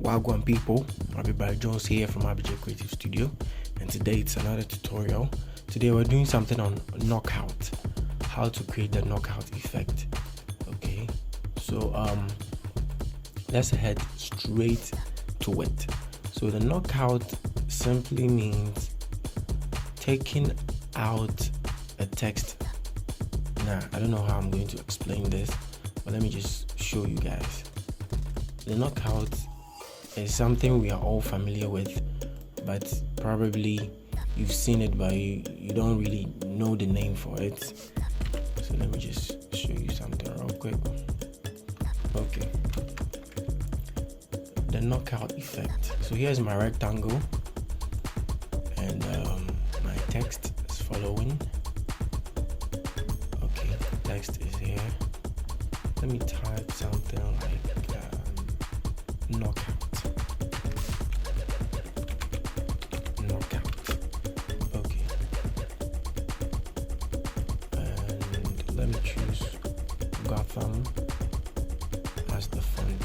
Wagwan people, Abibari Jones here from ABJ Creative Studio, and today it's another tutorial. Today we're doing something on knockout, how to create the knockout effect. Okay, so let's head straight to it. So the knockout simply means taking out a text. Now I don't know how I'm going to explain this, but let me just show you guys. The knockout is something we are all familiar with, but probably you've seen it but you don't really know the name for it. So let me just show you something real quick. Okay, the knockout effect. So here's my rectangle and my text is following. Okay, text is here. Let me type something like knockout. Okay, and let me choose Gotham as the font.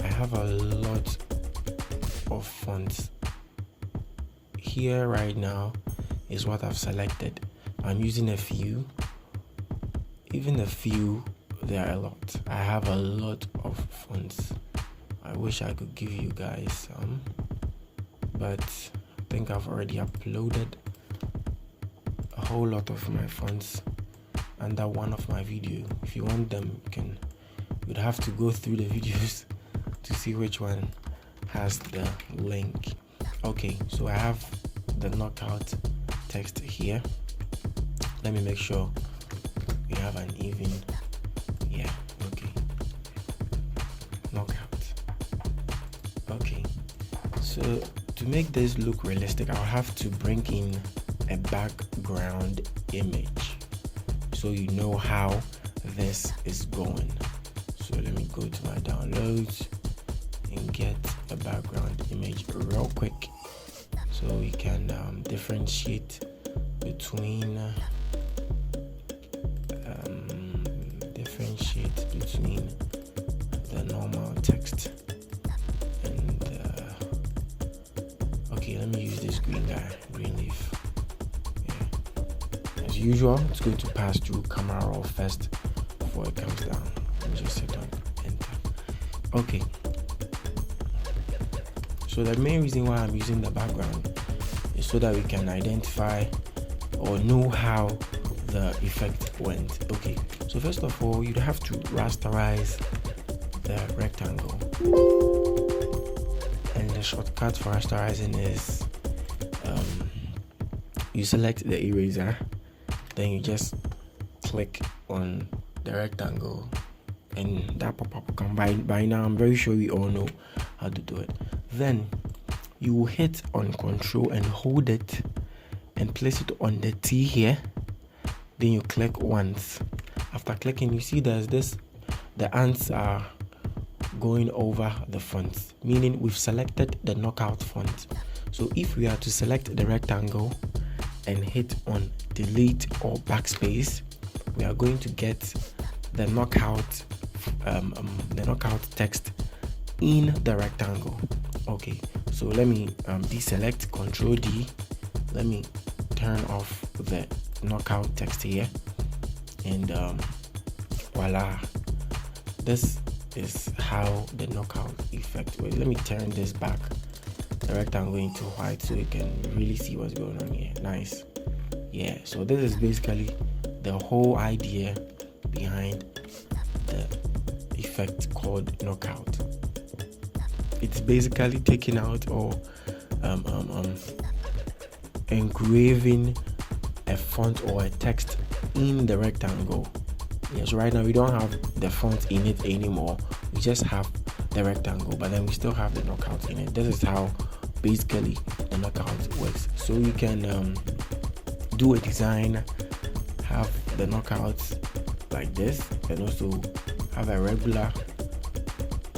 I have a lot of fonts here right now. Is what I've selected. I'm using a few. Even a few, there are a lot. I have a lot of fonts. I wish I could give you guys some, but I think I've already uploaded a whole lot of my fonts under one of my videos. If you want them, you'd have to go through the videos to see which one has the link. Okay, so I have the knockout text here. Let me make sure we have an even. Yeah, okay. Knockout. Okay, so to make this look realistic, I'll have to bring in a background image so you know how this is going. So let me go to my downloads and get a background image real quick so we can differentiate between the normal text and okay, let me use this green leaf. Yeah. As usual, it's going to pass through camera raw first before it comes down. Let me just hit on enter. Okay, so the main reason why I'm using the background is so that we can identify or know how the effect went. Okay, so first of all, you'd have to rasterize the rectangle, and the shortcut for rasterizing is you select the eraser, then you just click on the rectangle and that pop-up will come. By now I'm very sure we all know how to do it. Then you will hit on control and hold it and place it on the T here. Then you click once. After clicking, you see there's this, the ants are going over the fonts, meaning we've selected the knockout font. So if we are to select the rectangle and hit on delete or backspace, we are going to get the knockout text in the rectangle. Okay, so let me deselect, control D. Let me turn off the knockout text here, and voila, this is how the knockout effect works. Let me turn this back, the rectangle into white, so you can really see what's going on here. Nice. Yeah, so this is basically the whole idea behind the effect called knockout. It's basically taking out or engraving a font or a text in the rectangle. Yes, right now we don't have the font in it anymore. We just have the rectangle, but then we still have the knockout in it. This is how basically the knockout works. So you can do a design, have the knockouts like this, and also have a regular,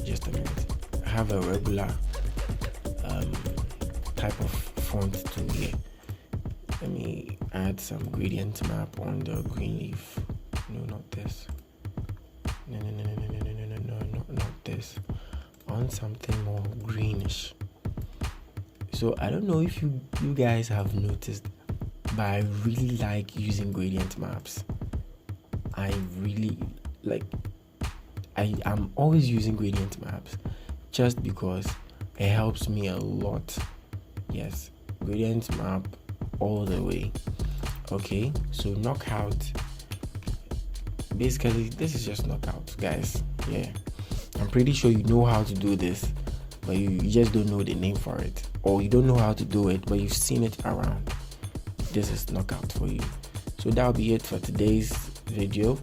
just a minute, have a regular type of font to here. Let me add some gradient map on the green leaf. No, not this. No, not this. want something more greenish. So I don't know if you guys have noticed, but I really like using gradient maps. I really like, I'm always using gradient maps just because it helps me a lot. Yes, gradient map all the way. Okay, so knockout, basically this is just knockout, guys. Yeah, I'm pretty sure you know how to do this, but you just don't know the name for it, or you don't know how to do it, but you've seen it around. This is knockout for you. So that'll be it for today's video.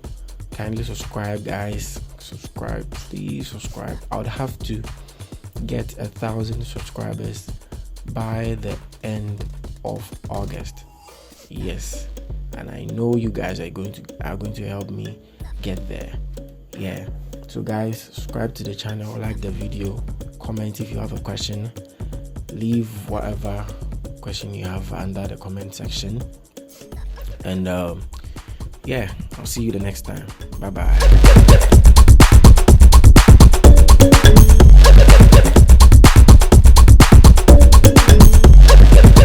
Kindly subscribe, guys. Subscribe, please subscribe. I would have to get 1,000 subscribers by the end of August. Yes, and I know you guys are going to help me get there. Yeah, so guys, subscribe to the channel, like the video, comment if you have a question, leave whatever question you have under the comment section, and yeah, I'll see you the next time. Bye bye.